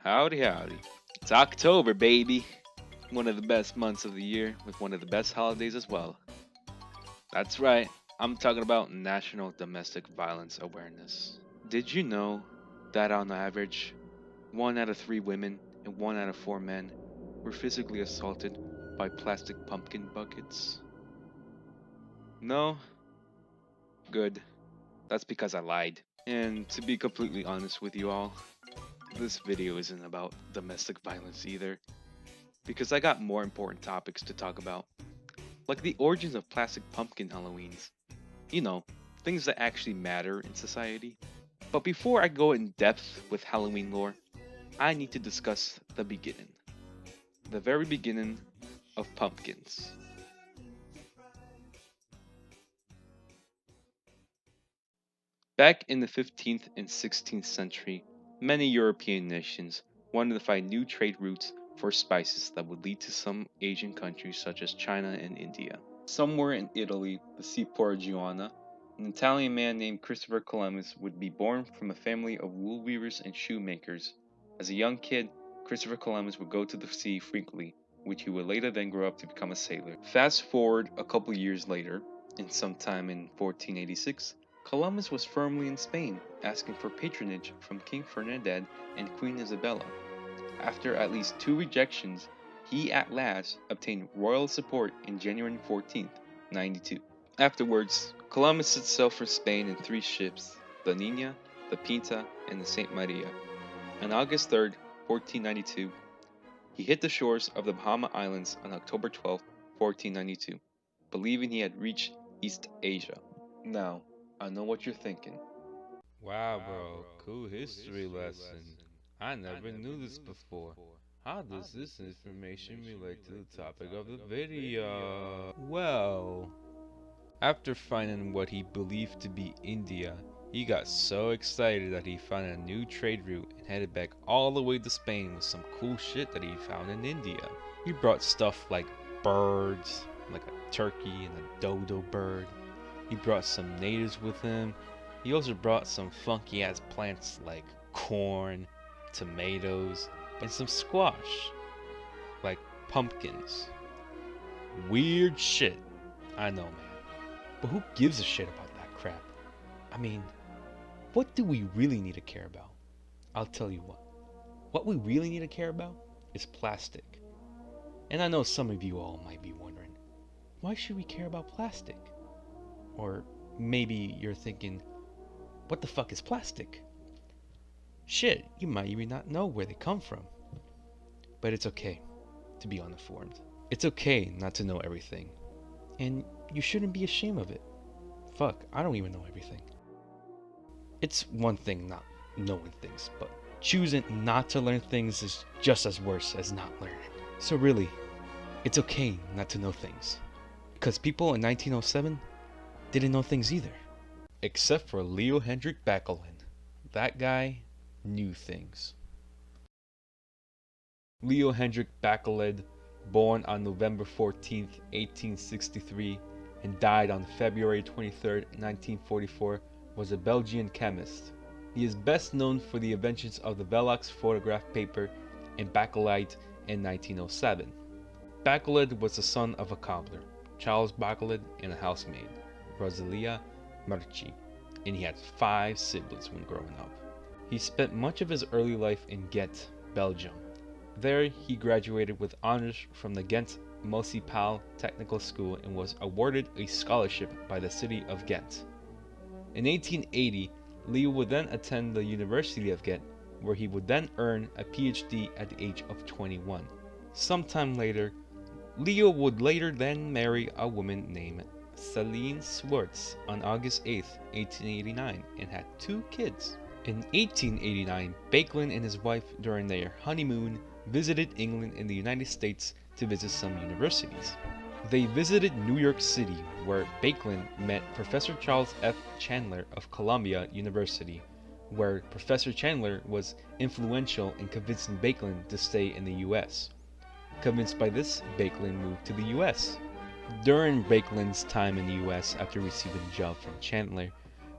Howdy, howdy. It's October, baby. One of the best months of the year with one of the best holidays as well. That's right, I'm talking about National Domestic Violence Awareness. Did you know that on average, 1 out of 3 women and 1 out of 4 men were physically assaulted by plastic pumpkin buckets? No? Good. That's because I lied. And to be completely honest with you all, this video isn't about domestic violence either, because I got more important topics to talk about, like the origins of plastic pumpkin Halloweens. You know, things that actually matter in society. But before I go in depth with Halloween lore, I need to discuss the beginning. The very beginning of pumpkins. Back in the 15th and 16th century, many European nations wanted to find new trade routes for spices that would lead to some Asian countries such as China and India. Somewhere in Italy, the seaport of Genoa, an Italian man named Christopher Columbus would be born from a family of wool weavers and shoemakers. As a young kid, Christopher Columbus would go to the sea frequently, which he would later then grow up to become a sailor. Fast forward a couple years later, in sometime in 1486, Columbus was firmly in Spain, asking for patronage from King Ferdinand and Queen Isabella. After at least 2 rejections, he at last obtained royal support in January 14th, 92. Afterwards, Columbus set sail for Spain in 3 ships, the Nina, the Pinta, and the Saint Maria. On August 3rd, 1492, he hit the shores of the Bahama Islands on October 12th, 1492, believing he had reached East Asia. Now, I know what you're thinking. Wow, bro, cool history lesson. I never knew this before. How does this information relate to the topic of the video? Well, after finding what he believed to be India, he got so excited that he found a new trade route and headed back all the way to Spain with some cool shit that he found in India. He brought stuff like birds, like a turkey and a dodo bird. He brought some natives with him. He also brought some funky ass plants like corn, tomatoes, and some squash, like pumpkins. Weird shit, I know, man. But who gives a shit about that crap? I mean, what do we really need to care about? I'll tell you what. What we really need to care about is plastic. And I know some of you all might be wondering, why should we care about plastic? Or maybe you're thinking, what the fuck is plastic? Shit, you might even not know where they come from. But it's okay to be uninformed. It's okay not to know everything. And you shouldn't be ashamed of it. Fuck, I don't even know everything. It's one thing not knowing things, but choosing not to learn things is just as worse as not learning. So really, it's okay not to know things. Because people in 1907 didn't know things either. Except for Leo Hendrick Becklin. That guy knew things. Leo Hendrick Becklin, born on November 14, 1863, and died on February 23, 1944, was a Belgian chemist. He is best known for the inventions of the Velox photograph paper and Bakelite in 1907. Bakelin was the son of a cobbler, Charles Bakelin, and a housemaid, Rosalia Merci, and he had 5 siblings when growing up. He spent much of his early life in Ghent, Belgium. There, he graduated with honors from the Ghent Municipal Technical School and was awarded a scholarship by the city of Ghent. In 1880, Leo would then attend the University of Ghent, where he would then earn a PhD at the age of 21. Sometime later, Leo would later then marry a woman named Celine Swartz on August 8, 1889, and had 2 kids. In 1889, Becklin and his wife, during their honeymoon, visited England and the United States to visit some universities. They visited New York City, where Becklin met Professor Charles F. Chandler of Columbia University, where Professor Chandler was influential in convincing Becklin to stay in the US. Convinced by this, Becklin moved to the US. During Becklin's time in the US after receiving a job from Chandler,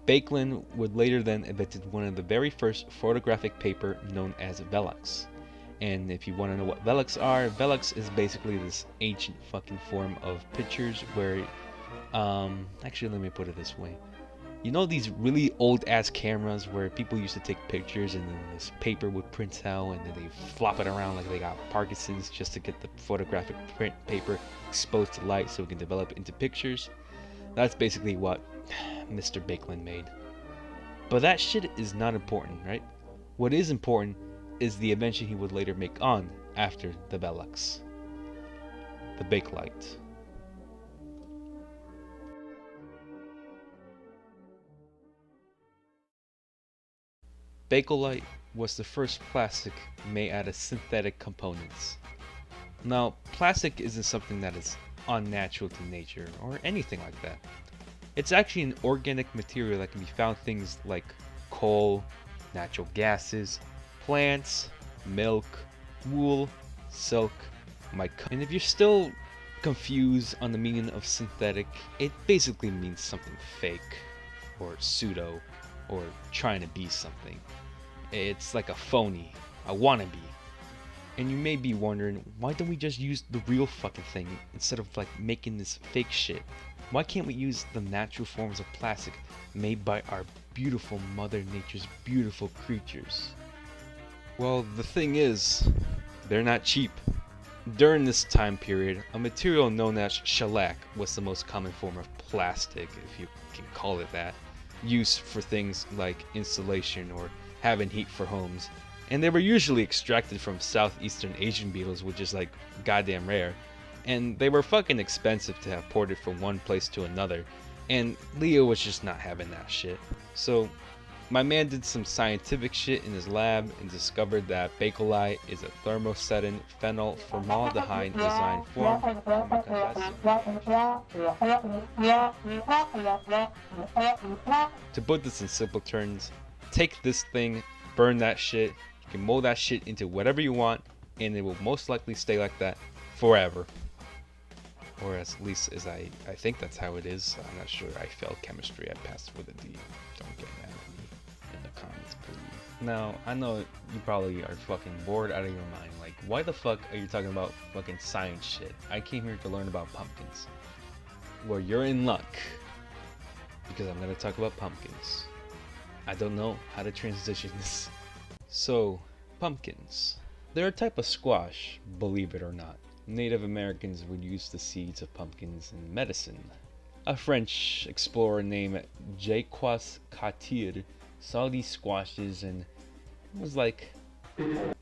Becklin would later then invented one of the very first photographic paper known as Velox. And if you want to know what Velux are, Velux is basically this ancient fucking form of pictures where, actually, let me put it this way. You know these really old ass cameras where people used to take pictures and then this paper would print out and then they flop it around like they got Parkinson's just to get the photographic print paper exposed to light so it can develop into pictures? That's basically what Mr. Becklin made. But that shit is not important, right? What is important is the invention he would later make on after the Velux, the Bakelite. Bakelite was the first plastic made out of synthetic components. Now, plastic isn't something that is unnatural to nature or anything like that. It's actually an organic material that can be found in things like coal, natural gases, plants, milk, wool, silk, and if you're still confused on the meaning of synthetic, it basically means something fake or pseudo or trying to be something. It's like a phony, a wannabe. And you may be wondering, why don't we just use the real fucking thing instead of like making this fake shit? Why can't we use the natural forms of plastic made by our beautiful Mother Nature's beautiful creatures? Well, the thing is, they're not cheap. During this time period, a material known as shellac was the most common form of plastic, if you can call it that, used for things like insulation or having heat for homes. And they were usually extracted from southeastern Asian beetles, which is like goddamn rare. And they were fucking expensive to have ported from one place to another. And Leo was just not having that shit. So my man did some scientific shit in his lab and discovered that Bakelite is a thermosetting phenyl formaldehyde design form. To put this in simple terms, take this thing, burn that shit, you can mold that shit into whatever you want, and it will most likely stay like that forever. Or at least as I think that's how it is. I'm not sure. I failed chemistry. I passed with a D. Don't get mad at me in the comments, please. Now, I know you probably are fucking bored out of your mind. Like, why the fuck are you talking about fucking science shit? I came here to learn about pumpkins. Well, you're in luck. Because I'm gonna talk about pumpkins. I don't know how to transition this. So, pumpkins. They're a type of squash, believe it or not. Native Americans would use the seeds of pumpkins in medicine. A French explorer named Jacques Cartier saw these squashes and was like,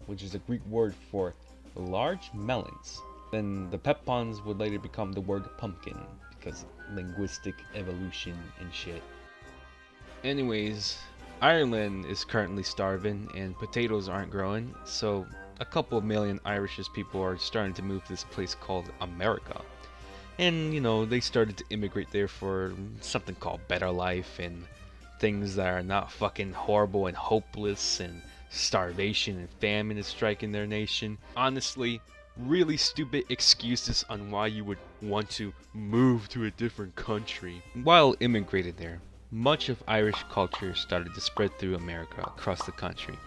which is a Greek word for large melons. Then the pepons would later become the word pumpkin because linguistic evolution and shit. Anyways, Ireland is currently starving and potatoes aren't growing, so a couple of million Irish people are starting to move to this place called America. And, you know, they started to immigrate there for something called better life and things that are not fucking horrible and hopeless and starvation and famine is striking their nation. Honestly, really stupid excuses on why you would want to move to a different country. While immigrated there, much of Irish culture started to spread through America across the country.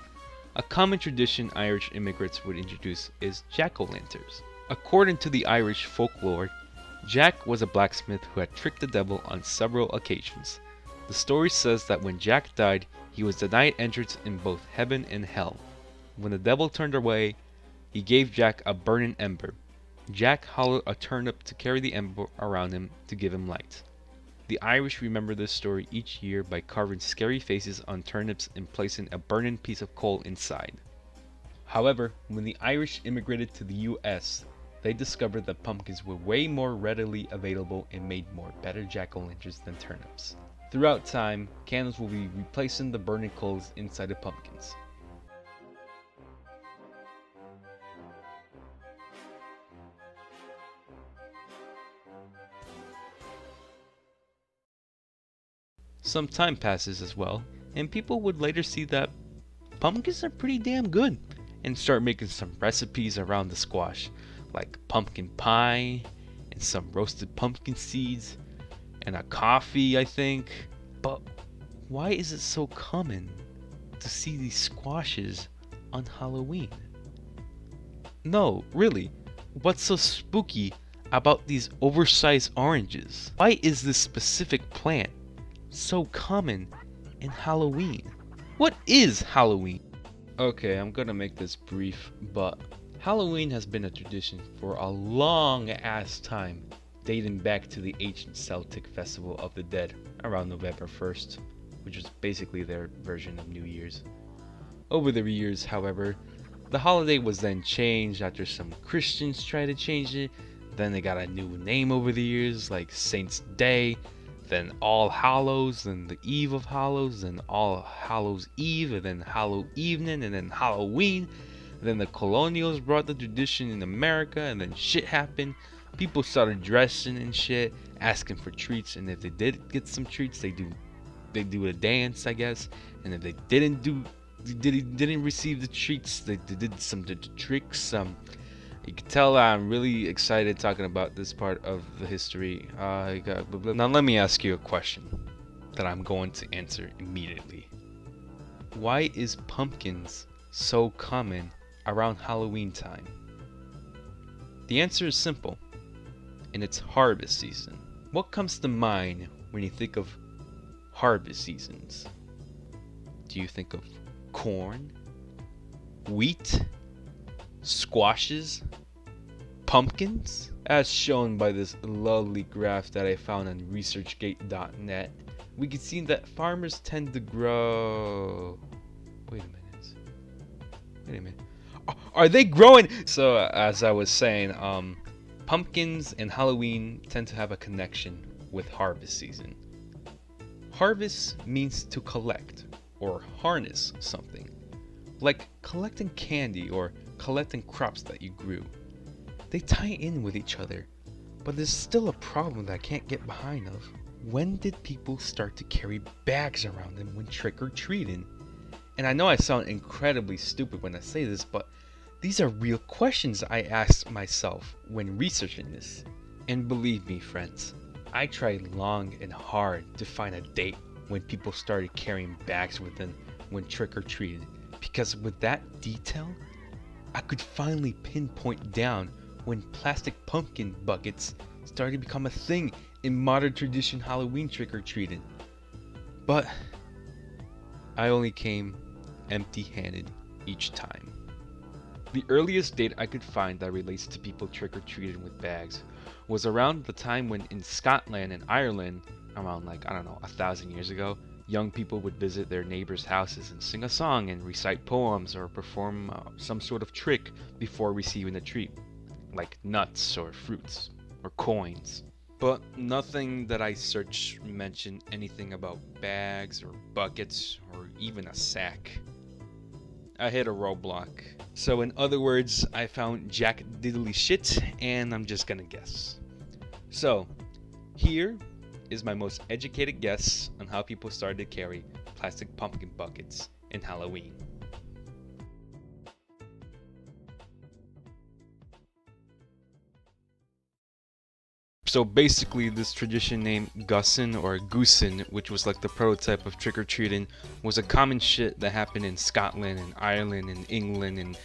A common tradition Irish immigrants would introduce is jack-o'-lanterns. According to the Irish folklore, Jack was a blacksmith who had tricked the devil on several occasions. The story says that when Jack died, he was denied entrance in both heaven and hell. When the devil turned away, he gave Jack a burning ember. Jack hollowed a turnip to carry the ember around him to give him light. The Irish remember this story each year by carving scary faces on turnips and placing a burning piece of coal inside. However, when the Irish immigrated to the US, they discovered that pumpkins were way more readily available and made more better jack-o'-lanterns than turnips. Throughout time, candles will be replacing the burning coals inside the pumpkins. Some time passes as well, and people would later see that pumpkins are pretty damn good and start making some recipes around the squash, like pumpkin pie and some roasted pumpkin seeds and a coffee, I think. But why is it so common to see these squashes on Halloween? No, really. What's so spooky about these oversized oranges? Why is this specific plant so common in Halloween? What is Halloween? Okay, I'm gonna make this brief, but Halloween has been a tradition for a long ass time, dating back to the ancient Celtic festival of the dead around November 1st, which was basically their version of New Year's. Over the years, however, the holiday was then changed after some Christians tried to change it. Then they got a new name over the years, like Saints' Day, then All Hallows, then the Eve of Hallows, then All Hallows Eve, and then Hallow Evening, and then Halloween. Then the colonials brought the tradition in America, and then shit happened. People started dressing and shit, asking for treats, and if they did get some treats, they do a dance, I guess. And if they didn't receive the treats, they did some tricks. You can tell I'm really excited talking about this part of the history. Now let me ask you a question that I'm going to answer immediately. Why is pumpkins so common around Halloween time? The answer is simple, and it's harvest season. What comes to mind when you think of harvest seasons? Do you think of corn, wheat, squashes, pumpkins? As shown by this lovely graph that I found on researchgate.net, we can see that farmers tend to grow. Wait a minute. Are they growing? So, as I was saying, pumpkins and Halloween tend to have a connection with harvest season. Harvest means to collect or harness something, like collecting candy or collecting crops that you grew. They tie in with each other, but there's still a problem that I can't get behind of. When did people start to carry bags around them when trick-or-treating? And I know I sound incredibly stupid when I say this, but these are real questions I asked myself when researching this. And believe me, friends, I tried long and hard to find a date when people started carrying bags with them when trick-or-treating, because with that detail, I could finally pinpoint down when plastic pumpkin buckets started to become a thing in modern tradition Halloween trick-or-treating. But I only came empty-handed each time. The earliest date I could find that relates to people trick-or-treating with bags was around the time when in Scotland and Ireland, around 1,000 years ago, young people would visit their neighbors' houses and sing a song and recite poems or perform some sort of trick before receiving a treat, like nuts or fruits or coins. But nothing that I searched mentioned anything about bags or buckets or even a sack. I hit a roadblock. So in other words, I found jack diddly shit, and I'm just gonna guess. So, here is my most educated guess on how people started to carry plastic pumpkin buckets in Halloween. So basically, this tradition named Gussin or Goosin, which was like the prototype of trick-or-treating, was a common shit that happened in Scotland and Ireland and England and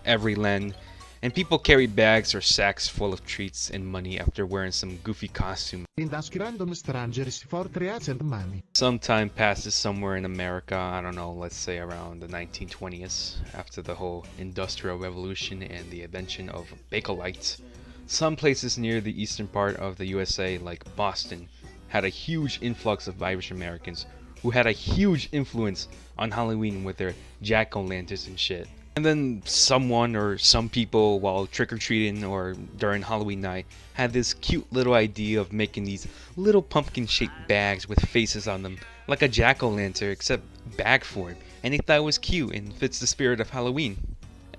every land. And people carried bags or sacks full of treats and money after wearing some goofy costume. Some time passes somewhere in America, I don't know, let's say around the 1920s, after the whole Industrial Revolution and the invention of Bakelite. Some places near the eastern part of the USA, like Boston, had a huge influx of Irish Americans who had a huge influence on Halloween with their jack-o'-lanterns and shit. And then someone or some people, while trick-or-treating or during Halloween night, had this cute little idea of making these little pumpkin-shaped bags with faces on them, like a jack-o'-lantern, except bag form. And they thought it was cute and fits the spirit of Halloween.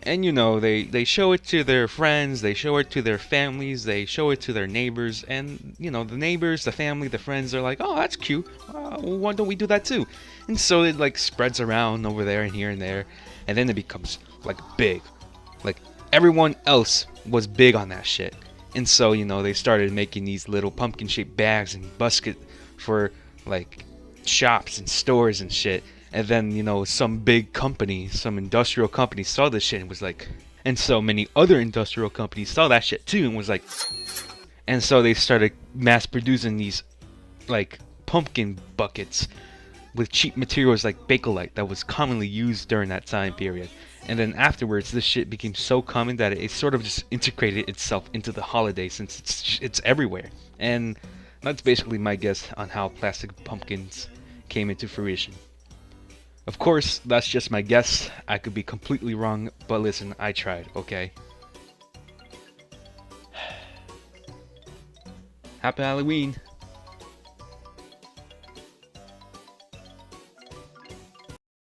And they show it to their friends, they show it to their families, they show it to their neighbors, and the neighbors, the family, the friends are like, oh, that's cute, why don't we do that too? And so it like spreads around over there and here and there, and then it becomes like big. Like everyone else was big on that shit. And so, they started making these little pumpkin shaped bags and baskets for like shops and stores and shit. And then, some big company, some industrial company saw this shit and was like, And so many other industrial companies saw that shit too and was like, and so they started mass producing these like pumpkin buckets with cheap materials like Bakelite that was commonly used during that time period. And then afterwards, this shit became so common that it sort of just integrated itself into the holiday since it's everywhere. And that's basically my guess on how plastic pumpkins came into fruition. Of course, that's just my guess. I could be completely wrong, but listen, I tried, okay? Happy Halloween!